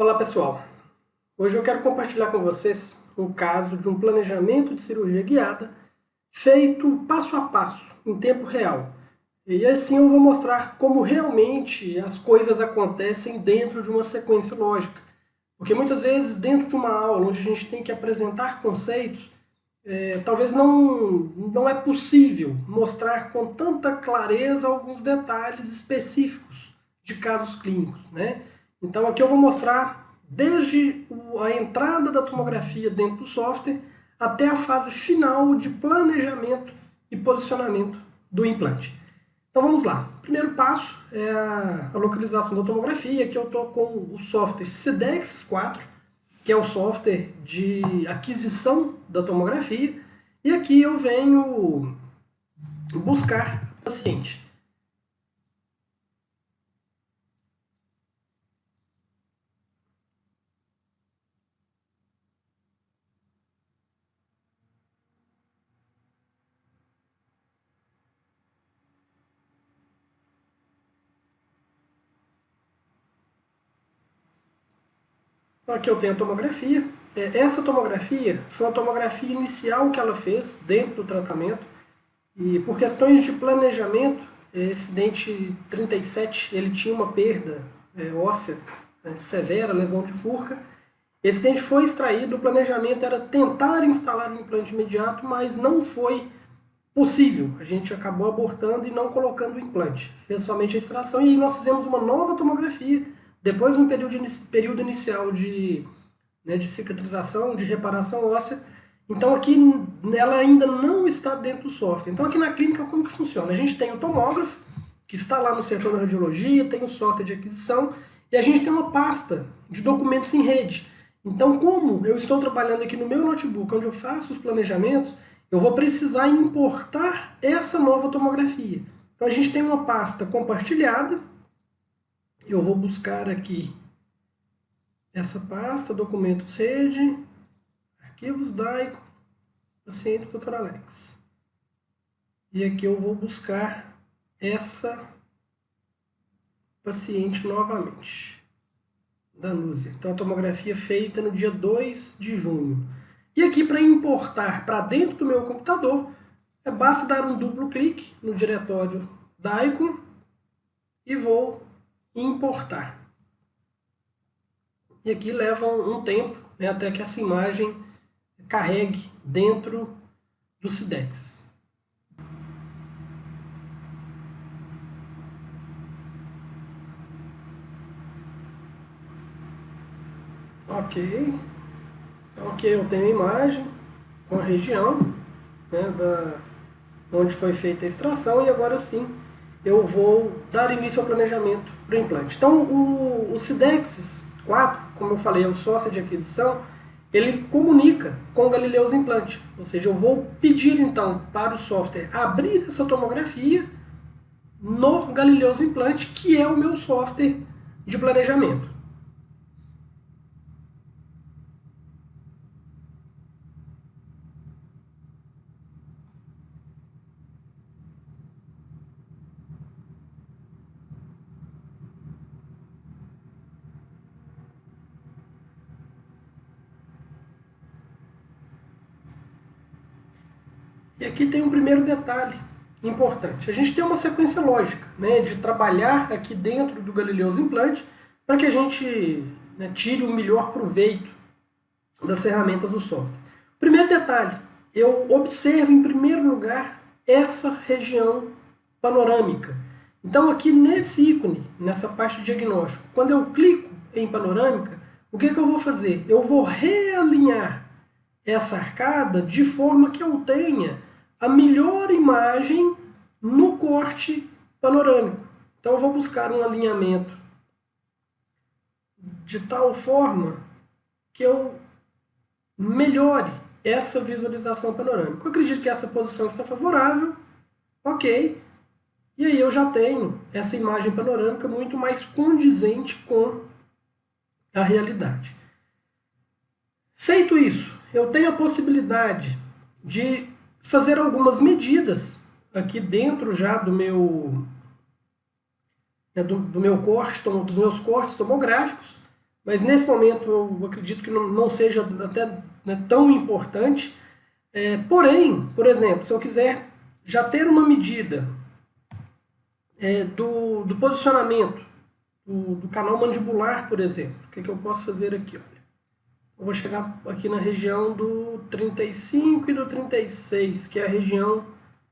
Olá pessoal, hoje eu quero compartilhar com vocês um caso de um planejamento de cirurgia guiada feito passo a passo, em tempo real. E assim eu vou mostrar como realmente as coisas acontecem dentro de uma sequência lógica. Porque muitas vezes dentro de uma aula onde a gente tem que apresentar conceitos, talvez não é possível mostrar com tanta clareza alguns detalhes específicos de casos clínicos, né? Então aqui eu vou mostrar desde a entrada da tomografia dentro do software até a fase final de planejamento e posicionamento do implante. Então vamos lá. O primeiro passo é a localização da tomografia, que eu estou com o software Sidexis 4, que é o software de aquisição da tomografia, e aqui eu venho buscar o paciente. Então aqui eu tenho a tomografia. Essa tomografia foi uma tomografia inicial que ela fez dentro do tratamento. E por questões de planejamento, esse dente 37 ele tinha uma perda óssea severa, lesão de Furca. Esse dente foi extraído, o planejamento era tentar instalar um implante imediato, mas não foi possível. A gente acabou abortando e não colocando o implante. Fez somente a extração e aí nós fizemos uma nova tomografia, depois de um período inicial de cicatrização, de reparação óssea. Então aqui ela ainda não está dentro do software. Então aqui na clínica como que funciona? A gente tem o tomógrafo, que está lá no setor da radiologia, tem o software de aquisição, e a gente tem uma pasta de documentos em rede. Então como eu estou trabalhando aqui no meu notebook, onde eu faço os planejamentos, eu vou precisar importar essa nova tomografia. Então a gente tem uma pasta compartilhada, eu vou buscar aqui essa pasta, documentos rede, arquivos DAICO, pacientes Dr. Alex. E aqui eu vou buscar essa paciente novamente, Danúzia. Então a tomografia feita no dia 2 de junho. E aqui para importar para dentro do meu computador, basta dar um duplo clique no diretório DAICO e vou importar. E aqui leva um tempo, até que essa imagem carregue dentro do Sidexis. Ok. Então aqui eu tenho a imagem com a região onde foi feita a extração e agora sim eu vou dar início ao planejamento do implante. Então o Sidexis 4, como eu falei, é o software de aquisição, ele comunica com o Galileus Implante. Ou seja, eu vou pedir então para o software abrir essa tomografia no Galileus Implante, que é o meu software de planejamento. E aqui tem um primeiro detalhe importante. A gente tem uma sequência lógica de trabalhar aqui dentro do Galileus Implante para que a gente tire o melhor proveito das ferramentas do software. Primeiro detalhe, eu observo em primeiro lugar essa região panorâmica. Então aqui nesse ícone, nessa parte de diagnóstico, quando eu clico em panorâmica, o que eu vou fazer? Eu vou realinhar essa arcada de forma que eu tenha a melhor imagem no corte panorâmico. Então eu vou buscar um alinhamento de tal forma que eu melhore essa visualização panorâmica. Eu acredito que essa posição está favorável, ok, e aí eu já tenho essa imagem panorâmica muito mais condizente com a realidade. Feito isso, eu tenho a possibilidade de fazer algumas medidas aqui dentro já do meu corte, dos meus cortes tomográficos, mas nesse momento eu acredito que não seja até, né, tão importante. Porém, por exemplo, se eu quiser já ter uma medida do posicionamento do canal mandibular, por exemplo, o que eu posso fazer aqui? Olha, eu vou chegar aqui na região do 35 e do 36, que é a região,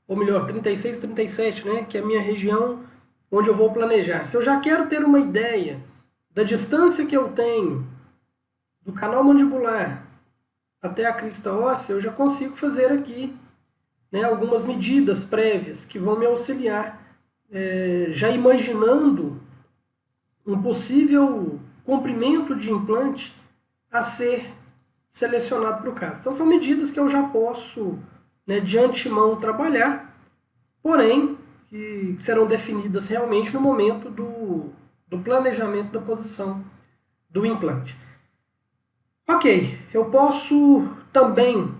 ou melhor, 36 e 37, né, que é a minha região onde eu vou planejar. Se eu já quero ter uma ideia da distância que eu tenho do canal mandibular até a crista óssea, eu já consigo fazer aqui, né, algumas medidas prévias que vão me auxiliar, já imaginando um possível comprimento de implante a ser selecionado para o caso. Então são medidas que eu já posso, né, de antemão trabalhar, porém que serão definidas realmente no momento do planejamento da posição do implante. Ok, eu posso também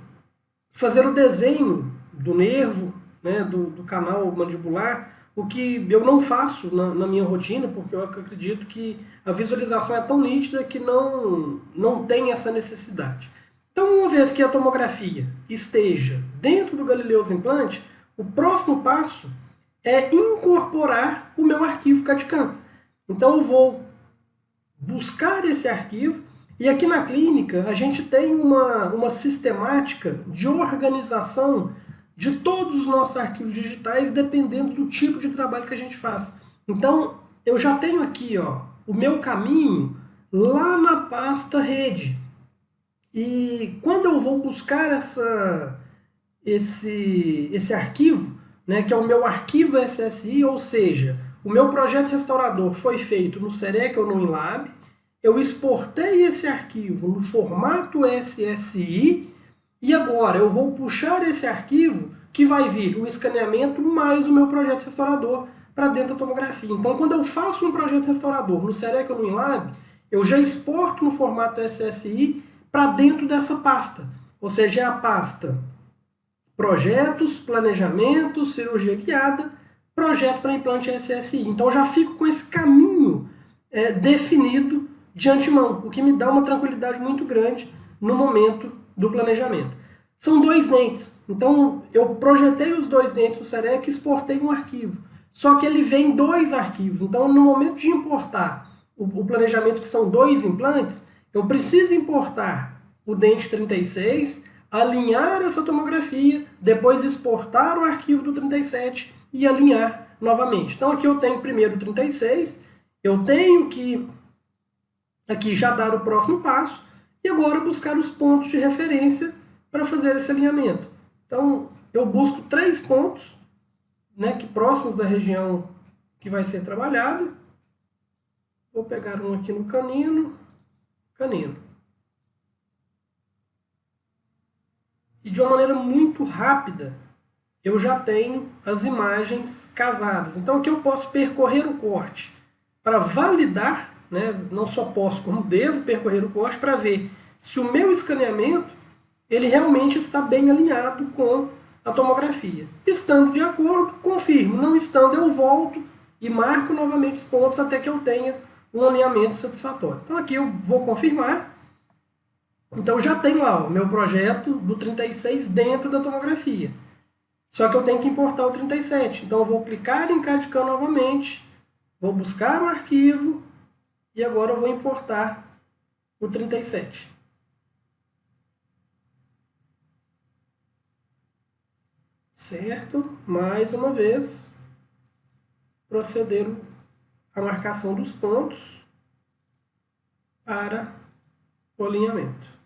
fazer o desenho do nervo, né, do canal mandibular, o que eu não faço na minha rotina, porque eu acredito que a visualização é tão nítida que não tem essa necessidade. Então, uma vez que a tomografia esteja dentro do Galileus implante, o próximo passo é incorporar o meu arquivo CAD/CAM. Então, eu vou buscar esse arquivo, e aqui na clínica a gente tem uma sistemática de organização de todos os nossos arquivos digitais, dependendo do tipo de trabalho que a gente faz. Então, eu já tenho aqui, ó, o meu caminho lá na pasta rede. E quando eu vou buscar esse arquivo, né, que é o meu arquivo SSI, ou seja, o meu projeto restaurador foi feito no Serec ou no Inlab, eu exportei esse arquivo no formato SSI e agora eu vou puxar esse arquivo que vai vir o escaneamento mais o meu projeto restaurador para dentro da tomografia. Então, quando eu faço um projeto restaurador no Serec ou no Inlab, eu já exporto no formato SSI para dentro dessa pasta. Ou seja, é a pasta projetos, planejamento, cirurgia guiada, projeto para implante SSI. Então, eu já fico com esse caminho definido de antemão, o que me dá uma tranquilidade muito grande no momento do planejamento. São 2 dentes, então eu projetei os 2 dentes do Serec e exportei um arquivo. Só que ele vem 2 arquivos, então no momento de importar o planejamento, que são 2 implantes, eu preciso importar o dente 36, alinhar essa tomografia, depois exportar o arquivo do 37 e alinhar novamente. Então aqui eu tenho primeiro o 36, eu tenho que aqui já dar o próximo passo e agora buscar os pontos de referência para fazer esse alinhamento. Então eu busco 3 pontos, né, que próximos da região que vai ser trabalhada. Vou pegar um aqui no canino. E de uma maneira muito rápida, eu já tenho as imagens casadas. Então aqui eu posso percorrer o corte para validar, né, não só posso, como devo percorrer o corte para ver se o meu escaneamento ele realmente está bem alinhado com a tomografia. Estando de acordo, confirmo. Não estando, eu volto e marco novamente os pontos até que eu tenha um alinhamento satisfatório. Então aqui eu vou confirmar. Então já tenho lá o meu projeto do 36 dentro da tomografia. Só que eu tenho que importar o 37. Então eu vou clicar em CAD/CAM novamente, vou buscar o arquivo e agora eu vou importar o 37. Certo? Mais uma vez, proceder a marcação dos pontos para o alinhamento.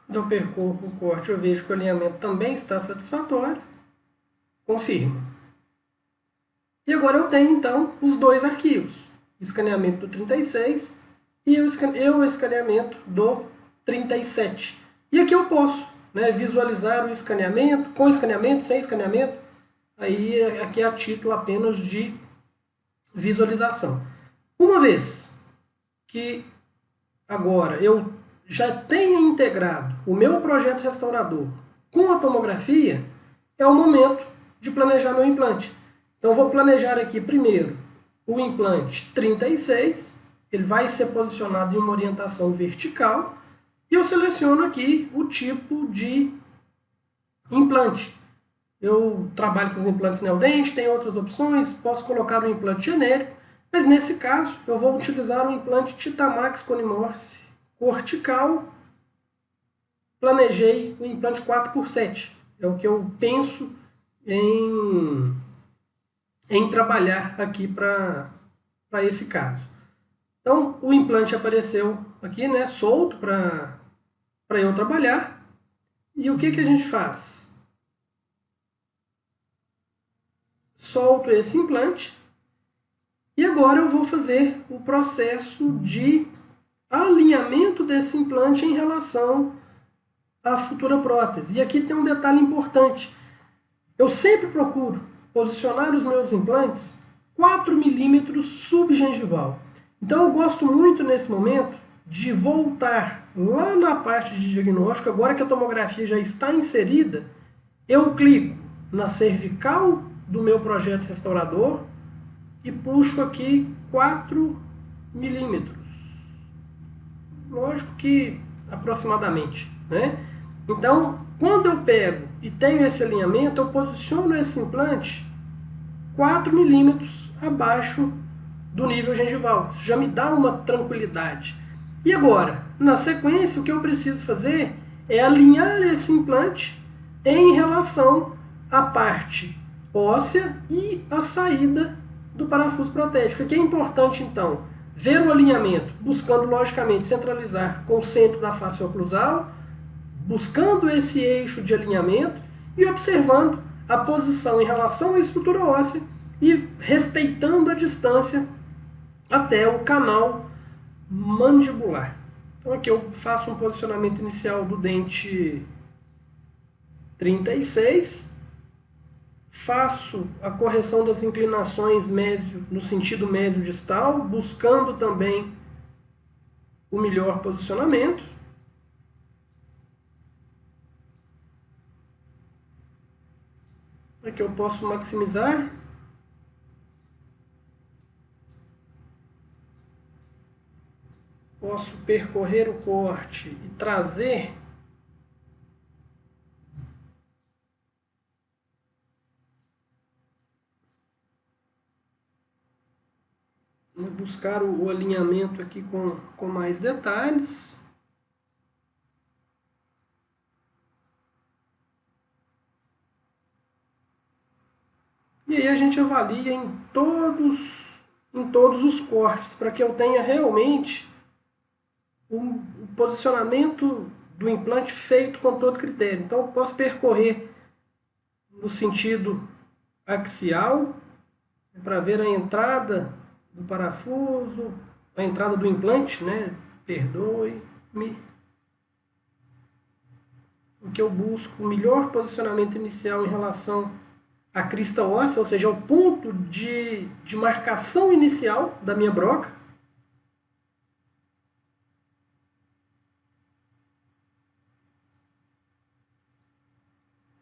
Quando eu percorro o corte, eu vejo que o alinhamento também está satisfatório. Confirmo. E agora eu tenho, então, os 2 arquivos. O escaneamento do 36 e o escaneamento do 37. E aqui eu posso, né, visualizar o escaneamento, com escaneamento, sem escaneamento. Aí aqui é a título apenas de visualização. Uma vez que agora eu já tenha integrado o meu projeto restaurador com a tomografia, é o momento de planejar meu implante. Então eu vou planejar aqui primeiro o implante 36, ele vai ser posicionado em uma orientação vertical, e eu seleciono aqui o tipo de implante. Eu trabalho com os implantes neodente, tem outras opções, posso colocar um implante genérico, mas nesse caso eu vou utilizar o implante Titamax Conimorse cortical. Planejei o implante 4x7, é o que eu penso em trabalhar aqui para esse caso. Então o implante apareceu aqui, né, solto para eu trabalhar. E o que a gente faz? Solto esse implante e agora eu vou fazer o processo de alinhamento desse implante em relação à futura prótese. E aqui tem um detalhe importante. Eu sempre procuro posicionar os meus implantes 4 milímetros subgengival. Então eu gosto muito nesse momento de voltar lá na parte de diagnóstico, agora que a tomografia já está inserida, eu clico na cervical do meu projeto restaurador e puxo aqui 4 milímetros. Lógico que aproximadamente, né? Então, quando eu pego e tenho esse alinhamento, eu posiciono esse implante 4 milímetros abaixo do nível gengival. Isso já me dá uma tranquilidade. E agora, na sequência, o que eu preciso fazer é alinhar esse implante em relação à parte óssea e a saída do parafuso protético. Aqui é importante, então, ver o alinhamento, buscando, logicamente, centralizar com o centro da face oclusal, buscando esse eixo de alinhamento e observando a posição em relação à estrutura óssea e respeitando a distância até o canal mandibular. Então aqui eu faço um posicionamento inicial do dente 36, faço a correção das inclinações no sentido mésio-distal, buscando também o melhor posicionamento. Aqui eu posso maximizar. Posso percorrer o corte e trazer buscar o alinhamento aqui com mais detalhes. E aí a gente avalia em todos os cortes, para que eu tenha realmente o posicionamento do implante feito com todo critério. Então eu posso percorrer no sentido axial, para ver a entrada do parafuso, a entrada do implante, né? Perdoe-me. O que eu busco, o melhor posicionamento inicial em relação à crista óssea, ou seja, ao ponto de marcação inicial da minha broca.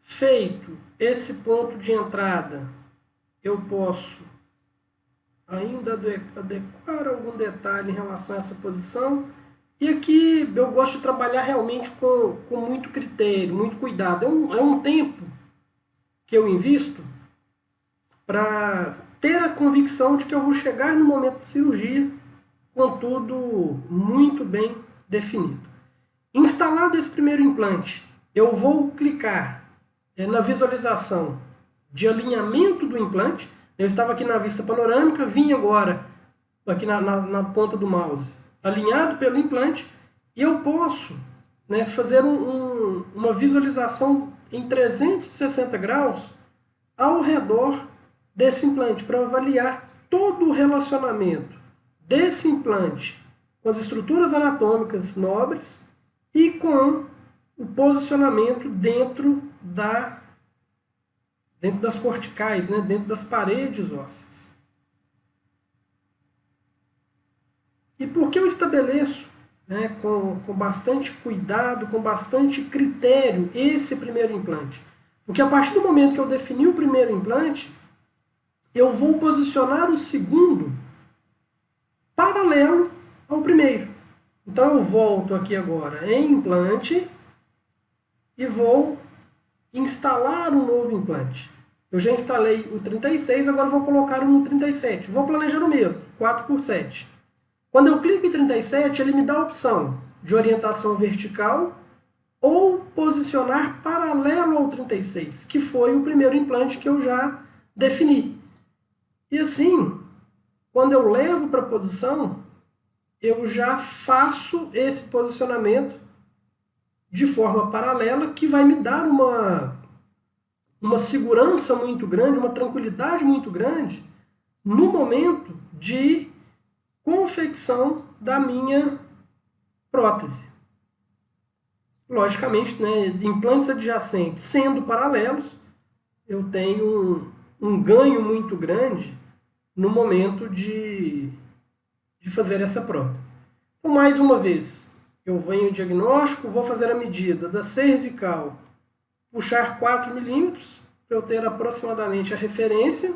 Feito esse ponto de entrada, eu posso ainda adequar algum detalhe em relação a essa posição. E aqui eu gosto de trabalhar realmente com muito critério, muito cuidado. É um tempo que eu invisto para ter a convicção de que eu vou chegar no momento da cirurgia com tudo muito bem definido. Instalado esse primeiro implante, eu vou clicar na visualização de alinhamento do implante. Eu estava aqui na vista panorâmica, vim agora aqui na ponta do mouse, alinhado pelo implante, e eu posso, né, fazer uma visualização em 360 graus ao redor desse implante, para avaliar todo o relacionamento desse implante com as estruturas anatômicas nobres e com o posicionamento dentro das corticais, né, dentro das paredes ósseas. E por que eu estabeleço né, com bastante cuidado, com bastante critério, esse primeiro implante. Porque a partir do momento que eu defini o primeiro implante, eu vou posicionar o segundo paralelo ao primeiro. Então eu volto aqui agora em implante e vou instalar um novo implante. Eu já instalei o 36, agora vou colocar um no 37. Vou planejar o mesmo, 4x7. Quando eu clico em 37, ele me dá a opção de orientação vertical ou posicionar paralelo ao 36, que foi o primeiro implante que eu já defini. E assim, quando eu levo para a posição, eu já faço esse posicionamento de forma paralela, que vai me dar uma segurança muito grande, uma tranquilidade muito grande no momento de confecção da minha prótese. Logicamente, né, implantes adjacentes sendo paralelos, eu tenho um ganho muito grande no momento de fazer essa prótese. Então, mais uma vez, eu venho o diagnóstico, vou fazer a medida da cervical, puxar 4 milímetros, para eu ter aproximadamente a referência.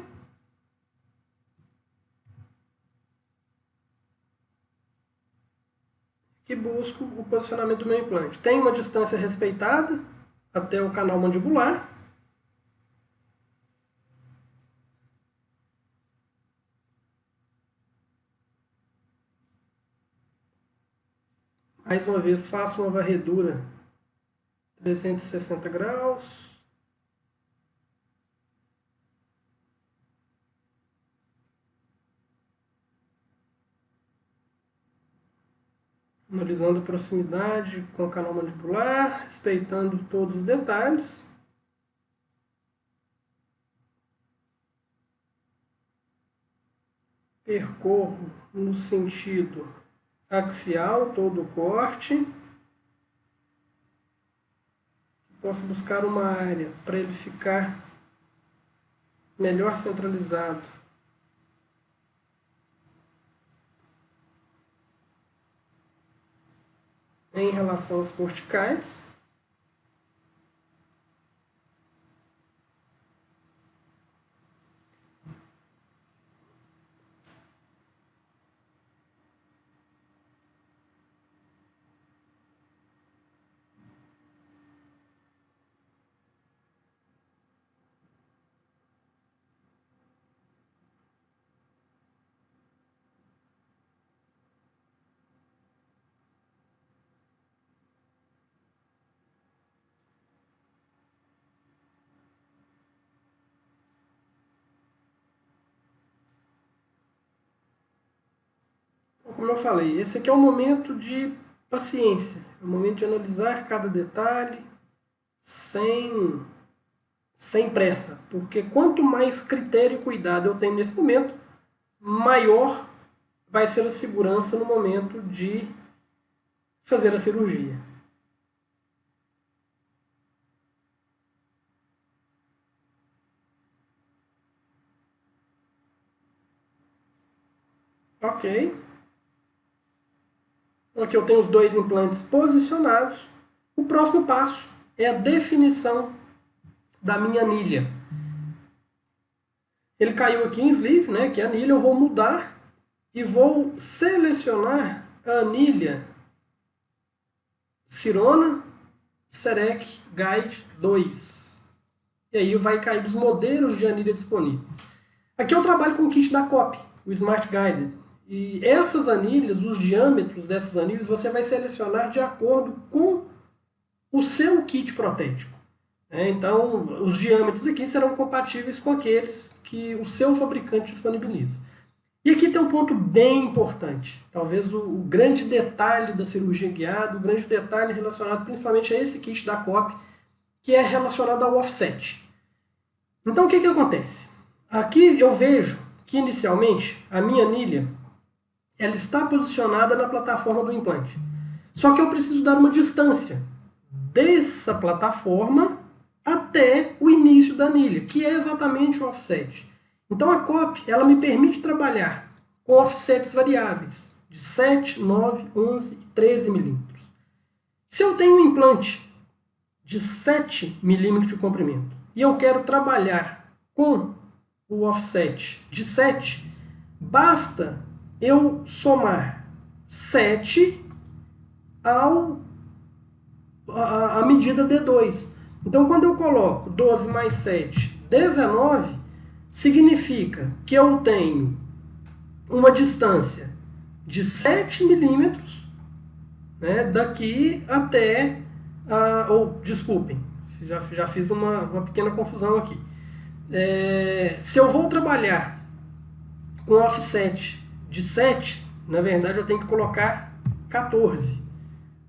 E busco o posicionamento do meu implante. Tem uma distância respeitada até o canal mandibular. Mais uma vez, faço uma varredura 360 graus. Analisando a proximidade com o canal mandibular, respeitando todos os detalhes. Percorro no sentido axial todo o corte. Posso buscar uma área para ele ficar melhor centralizado. Em relação às corticais. Como eu falei, esse aqui é o momento de paciência, é o momento de analisar cada detalhe sem pressa, porque quanto mais critério e cuidado eu tenho nesse momento, maior vai ser a segurança no momento de fazer a cirurgia. Ok. Aqui eu tenho os dois implantes posicionados. O próximo passo é a definição da minha anilha. Ele caiu aqui em sleeve, né, que é a anilha. Eu vou mudar e vou selecionar a anilha Sirona Serec Guide 2. E aí vai cair dos modelos de anilha disponíveis. Aqui eu trabalho com o kit da COP, o Smart Guide. E essas anilhas, os diâmetros dessas anilhas, você vai selecionar de acordo com o seu kit protético. Então, os diâmetros aqui serão compatíveis com aqueles que o seu fabricante disponibiliza. E aqui tem um ponto bem importante, talvez o grande detalhe da cirurgia guiada, o grande detalhe relacionado principalmente a esse kit da COP, que é relacionado ao offset. Então, o que acontece? Aqui eu vejo que, inicialmente, a minha anilha ela está posicionada na plataforma do implante. Só que eu preciso dar uma distância dessa plataforma até o início da anilha, que é exatamente o offset. Então a COP ela me permite trabalhar com offsets variáveis. de 7, 9, 11 e 13 milímetros. Se eu tenho um implante de 7 milímetros de comprimento e eu quero trabalhar com o offset de 7, basta eu somar 7 a medida D2. Então, quando eu coloco 12 mais 7, 19, significa que eu tenho uma distância de 7 milímetros, né, daqui até... desculpem, já fiz uma pequena confusão aqui. Se eu vou trabalhar com offset de 7, na verdade eu tenho que colocar 14.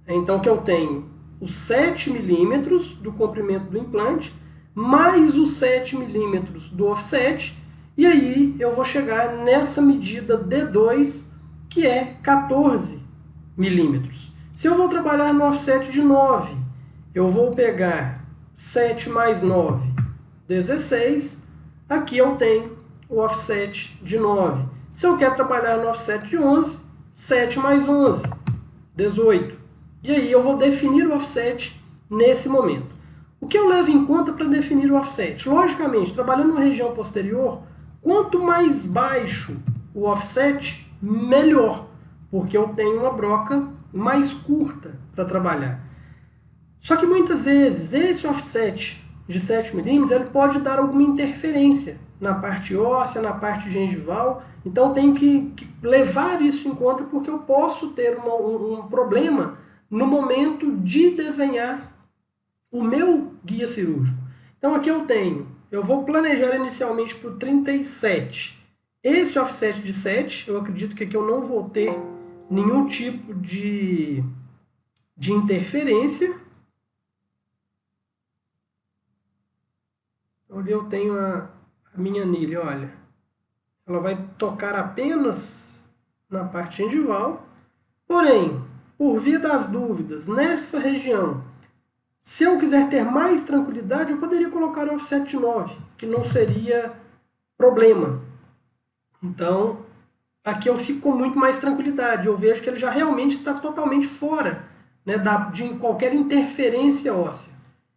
Então, que eu tenho os 7 milímetros do comprimento do implante, mais os 7 milímetros do offset, e aí eu vou chegar nessa medida D2, que é 14 milímetros. Se eu vou trabalhar no offset de 9, eu vou pegar 7 mais 9, 16. Aqui eu tenho o offset de 9. Se eu quero trabalhar no offset de 11, 7 mais 11, 18. E aí eu vou definir o offset nesse momento. O que eu levo em conta para definir o offset? Logicamente, trabalhando na região posterior, quanto mais baixo o offset, melhor, porque eu tenho uma broca mais curta para trabalhar. Só que muitas vezes esse offset de 7 milímetros ele pode dar alguma interferência na parte óssea, na parte gengival. Então eu tenho que levar isso em conta, porque eu posso ter um problema no momento de desenhar o meu guia cirúrgico. Então aqui eu vou planejar inicialmente para o 37. Esse offset de 7, eu acredito que aqui eu não vou ter nenhum tipo de interferência. Ali eu tenho a minha anilha, olha. Ela vai tocar apenas na parte gengival. Porém, por via das dúvidas, nessa região, se eu quiser ter mais tranquilidade, eu poderia colocar o offset de 9, que não seria problema. Então, aqui eu fico com muito mais tranquilidade. Eu vejo que ele já realmente está totalmente fora, né, de qualquer interferência óssea.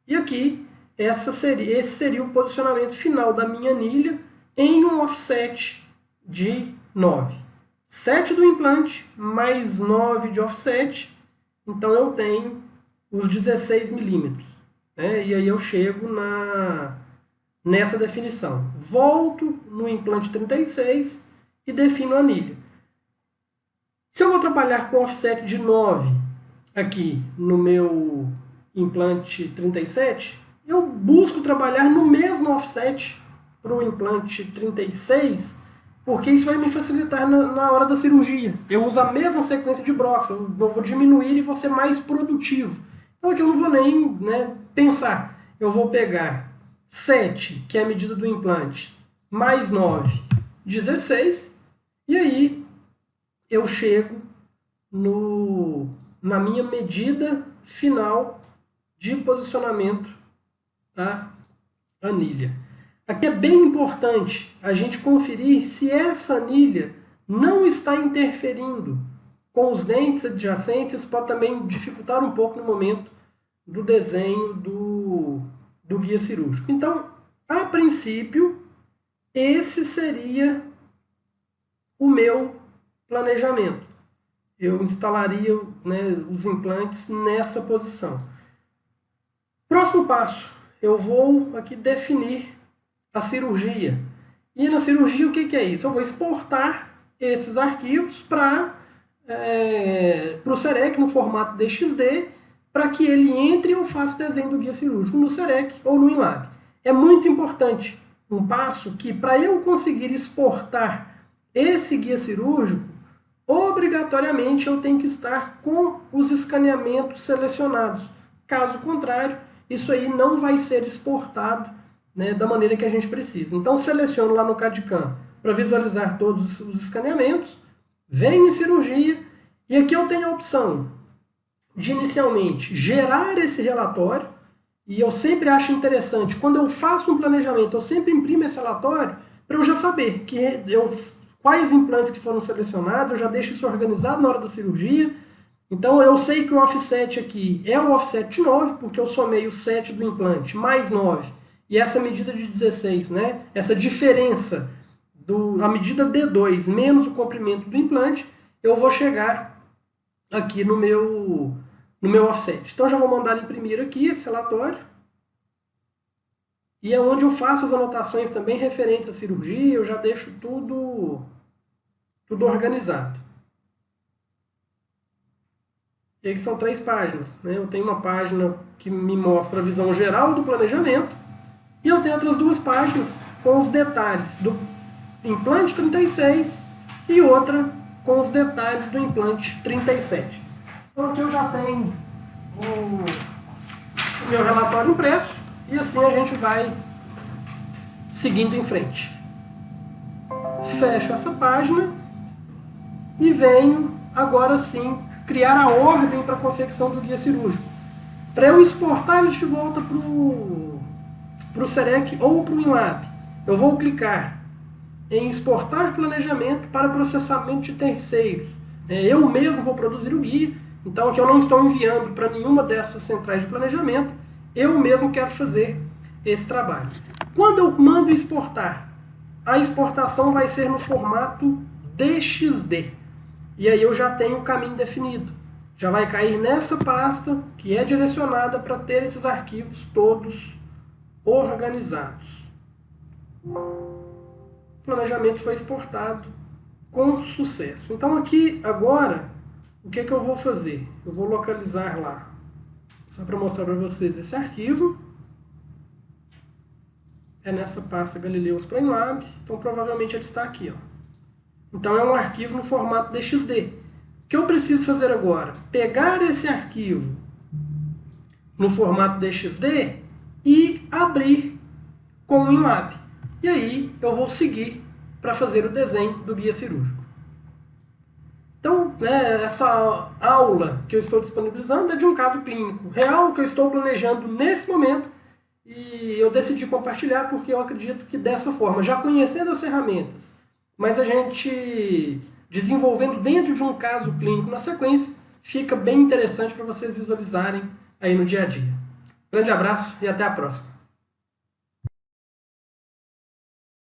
E aqui, esse seria o posicionamento final da minha anilha em um offset de 9. 7 do implante, mais 9 de offset, então eu tenho os 16 milímetros. Né? E aí eu chego nessa definição. Volto no implante 36 e defino a anilha. Se eu vou trabalhar com offset de 9 aqui no meu implante 37, eu busco trabalhar no mesmo offset para o implante 36, porque isso vai me facilitar na hora da cirurgia. Eu uso a mesma sequência de brocas, eu vou diminuir e vou ser mais produtivo. Então aqui eu não vou nem pensar. Eu vou pegar 7, que é a medida do implante, mais 9, 16, e aí eu chego na minha medida final de posicionamento da anilha. Aqui é bem importante a gente conferir se essa anilha não está interferindo com os dentes adjacentes, pode também dificultar um pouco no momento do desenho do guia cirúrgico. Então, a princípio, esse seria o meu planejamento. Eu instalaria, né, os implantes nessa posição. Próximo passo, eu vou aqui definir a cirurgia. E na cirurgia o que é isso? Eu vou exportar esses arquivos para o CEREC no formato DXD, para que ele entre e eu faça o desenho do guia cirúrgico no CEREC ou no InLab. É muito importante um passo que, para eu conseguir exportar esse guia cirúrgico, obrigatoriamente eu tenho que estar com os escaneamentos selecionados. Caso contrário, isso aí não vai ser exportado, né, da maneira que a gente precisa. Então, seleciono lá no CAD/CAM para visualizar todos os escaneamentos, venho em cirurgia, e aqui eu tenho a opção de, inicialmente, gerar esse relatório, e eu sempre acho interessante, quando eu faço um planejamento, eu sempre imprimo esse relatório, para eu já saber que quais implantes que foram selecionados, eu já deixo isso organizado na hora da cirurgia. Então eu sei que o offset aqui é o offset de 9, porque eu somei o 7 do implante mais 9, e essa medida de 16, né? Essa diferença, a medida D2 menos o comprimento do implante, eu vou chegar aqui no meu offset. Então já vou mandar imprimir aqui esse relatório. E é onde eu faço as anotações também referentes à cirurgia, eu já deixo tudo organizado. E aí são 3 páginas, né? Eu tenho uma página que me mostra a visão geral do planejamento, e eu tenho outras 2 páginas com os detalhes do implante 36 e outra com os detalhes do implante 37. Então aqui eu já tenho o meu relatório impresso, e assim a gente vai seguindo em frente. Fecho essa página e venho agora sim criar a ordem para a confecção do guia cirúrgico. Para eu exportar isso de volta para o SEREC ou para o INLAB, eu vou clicar em exportar planejamento para processamento de terceiros. Eu mesmo vou produzir o guia, então aqui eu não estou enviando para nenhuma dessas centrais de planejamento, eu mesmo quero fazer esse trabalho. Quando eu mando exportar, a exportação vai ser no formato DXD. E aí eu já tenho o caminho definido. Já vai cair nessa pasta que é direcionada para ter esses arquivos todos organizados. O planejamento foi exportado com sucesso. Então aqui agora, o que eu vou fazer? Eu vou localizar lá, só para mostrar para vocês esse arquivo. É nessa pasta Galileus para INLAB, então provavelmente ele está aqui. Ó. Então é um arquivo no formato DXD. O que eu preciso fazer agora? Pegar esse arquivo no formato DXD e abrir com o INLAB. E aí eu vou seguir para fazer o desenho do guia cirúrgico. Então, essa aula que eu estou disponibilizando é de um caso clínico real que eu estou planejando nesse momento, e eu decidi compartilhar porque eu acredito que dessa forma, já conhecendo as ferramentas, mas a gente desenvolvendo dentro de um caso clínico na sequência, fica bem interessante para vocês visualizarem aí no dia a dia. Grande abraço e até a próxima!